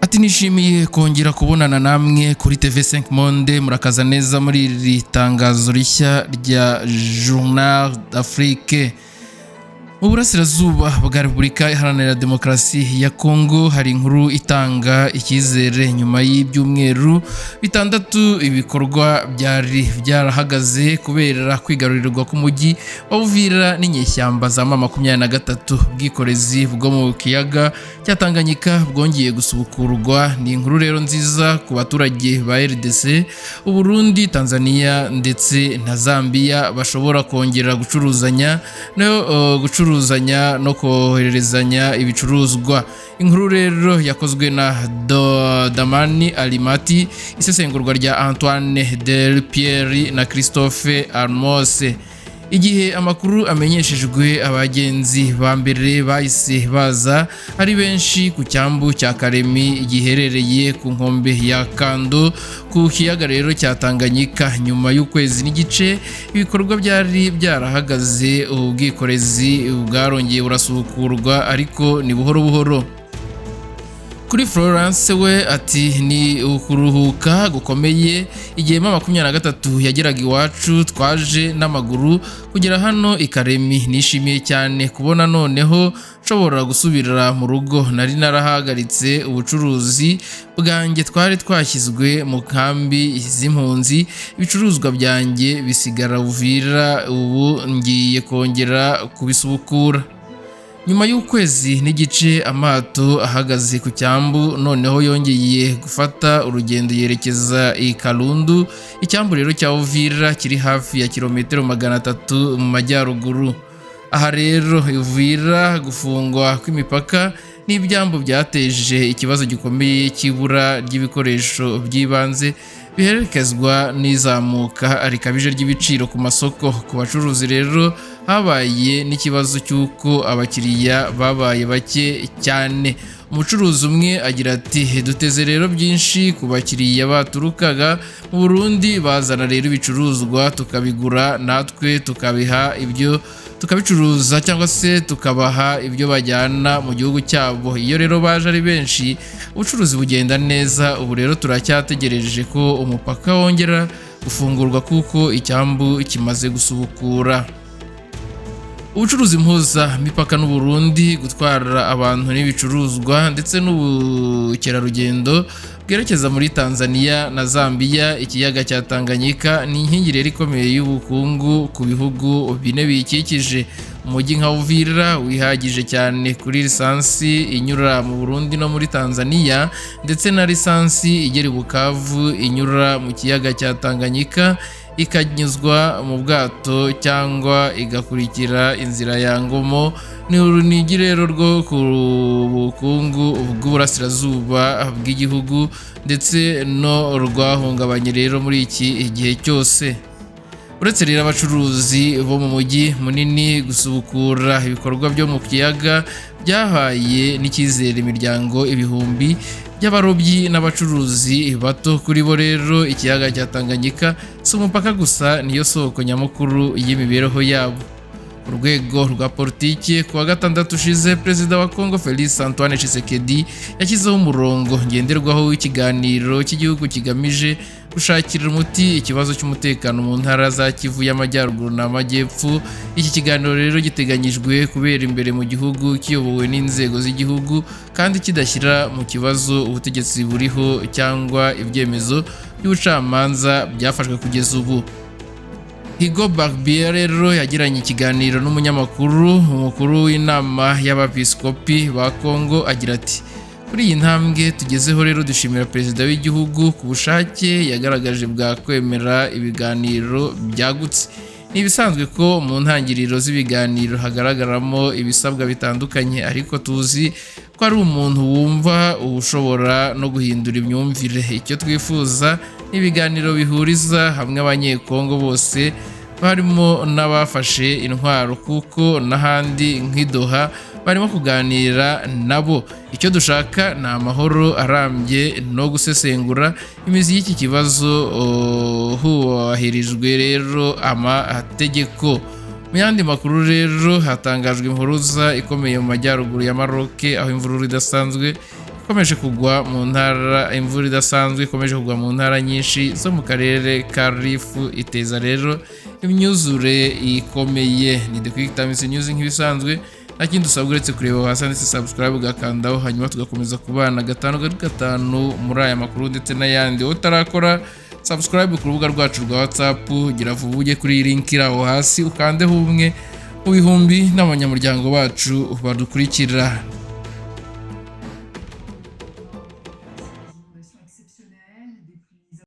ati nishimiye kongera kubonana namwe kuri TV5 Monde. Murakaza neza muri iri tangazo rishya rya Journal d'Afrique. Mu burasirazuba bwa Repubulika Iharanira Demokarasi ya Kongo hari inkuru itanga icyizere nyuma y'ibyumweru bitandatu ibikorwa byari byarahagaze kubera kwigarurirwa k'umujyi wa Uvira n'inyeshyamba za M23. Bwikorezi bwo mu kiyaga cya Tanganyika bwongeye gusubukurwa. Ni inkuru rero nziza ku baturage ba RDC, Burundi, Tanzania ndetse na Zambia bashobora kongera gucuruzanya no kohererezanya ibicuruzwa. Inkuru rero yakozwe na Damani Alimati, isesengurwa rya Antoine Del Pierre na Christophe Armose. Igihe amakuru amenyeshejwe, abagenzi ba mbere bahise baza ari benshi ku cyambu cya Karemi giherereye ku nkombe ya Kando ku kiyaga rero cya Tanganyika. Nyuma y'ukwezi n'igice ibikorwa byari byarahagaze, ubwikorezi bwarongeye burasubukurwa ariko ni buhoro buhoro. Kuri Florence we ati ni ukuruhuka gukomeye. Igihe M23 yageraga iwacu twaje n'amaguru kugera hano ikaremi. Nishimiye cyane kubona noneho nshobora gusubira mu rugo. Nari narahagaritse ubucuruzi bwanjye, twari twashyizwe mu kambi z'impunzi, ibicuruzwa byanjye bisigara Uvira, ubu ngiye kongera kubisubukura. Nyuma y'ukwezi n'igice amato ahagaze ku cyambu, noneho yongeye gufata urugendo yerekeza i Kalundu. Icyambu rero cya Uvira kiri hafi ya kilometero 300 mu majyaruguru. Aha rero Uvira gufungwa kw'imipaka n'ibyambu byateje ikibazo gikomeye cy'ibura ry'ibikoresho by'ibanze biherekezwa n'izamuka rikabije ry'ibiciro ku masoko. Ku bacuruzi rero habaye n'ikibazo cy'uko abakiriya babaye bake cyane. Umucuruzi umwe agira ati duteze rero byinshi ku bakiriya baturukaga mu Burundi, bazana rero ibicuruzwa tukabigura, natwe tukabiha ibyo tukabicuruza cyangwa se tukabaha ibyo bajyana mu gihugu cyabo. Iyo rero baje ari benshi ubucuruzi bugenda neza. Ubu rero turacyategereje ko umupaka wongera gufungurwa kuko icyambu kimaze gusubukura. Ubucuruzi mpuza mipaka n'u Burundi, gutwara abantu n'ibicuruzwa ndetse n'ubukerarugendo bwerekeza muri Tanzania na Zambia. Ikiyaga cya Tanganyika ni inkingi rero ikomeye y'ubukungu ku bihugu bine biyikikije. Umujyi nka Uvira wihagije cyane kuri lisansi inyura mu Burundi no muri Tanzania, ndetse na lisansi igera i Bukavu inyura mu kiyaga cya Tanganyika ikanyuzwa mu bwato cyangwa igakurikira inzira ya Ngomo. Ni urunigi rero rwo ku bukungu bw'uburasirazuba bw'igihugu ndetse no rwahungabanye rero muri iki gihe cyose. Uretse rero abacuruzi bo mu mujyi munini, gusubukura ibikorwa byo mu kiyaga byahaye n'icyizere imiryango ibihumbi by'abarobyi n'abacuruzi bato. Kuri bo rero ikiyaga cya Tanganyika si umupaka gusa, niyo soko nyamukuru y'imibereho yabo. Urwego rwa politiki kuwa gatandatu ushize, Perezida wa Kongo Felix Antoine Tshisekedi yashyizeho umurongo ngenderwaho w'ikiganiro cy'igihugu kigamije gushakira umuti ikibazo cy'umutekano mu ntara za Kivu y'Amajyaruguru n'Amajyepfo. Iki kiganiro rero giteganyijwe kubera imbere mu gihugu, kiyobowe n'inzego z'igihugu kandi kidashyira mu kibazo ubutegetsi buriho cyangwa ibyemezo by'ubucamanza byafashwe kugeza ubu. Higo Barbier rero yagiranye ikiganiro n'umunyamakuru. Umukuru w'inama y'abepiskopi ba Kongo agira ati kuri iyi ntambwe tugezeho rero dushimira Perezida w'igihugu ku bushake yagaragaje bwa kwemera ibiganiro byagutse. Ni ibisanzwe ko mu ntangiriro z'ibiganiro hagaragaramo ibisabwa bitandukanye, ariko tuzi ko ari umuntu wumva ushobora no guhindura imyumvire. Icyo twifuza ni ibiganiro bihuriza hamwe abanyekongo bose, barimo n'abafashe intwaro, kuko n'ahandi nk'i Doha barimo kuganira nabo. Icyo dushaka ni amahoro arambye no gusesengura imizi y'iki kibazo hubahirijwe rero amategeko. Mu yandi makuru rero hatangajwe impuruza ikomeye mu majyaruguru ya Maroc, aho imvururu idasanzwe ikomeje kugwa mu ntara, imvura idasanzwe ikomeje kugwa mu ntara nyinshi zo mu karere ka Rifu, iteza rero imyuzure ikomeye. Ni The Quick Times News nk'ibisanzwe, nta kindi usabwa uretse kureba hasi ndetse subscribe ugakandaho, hanyuma tugakomeza kubana gatanu kuri gatanu muri aya makuru ndetse n'ayandi. Utarakora subscribe ku rubuga rwacu rwa WhatsApp, gira vuba ujye kuri iyi link iri aho hasi ukandeho umwe mu bihumbi n'abanyamuryango bacu badukurikira.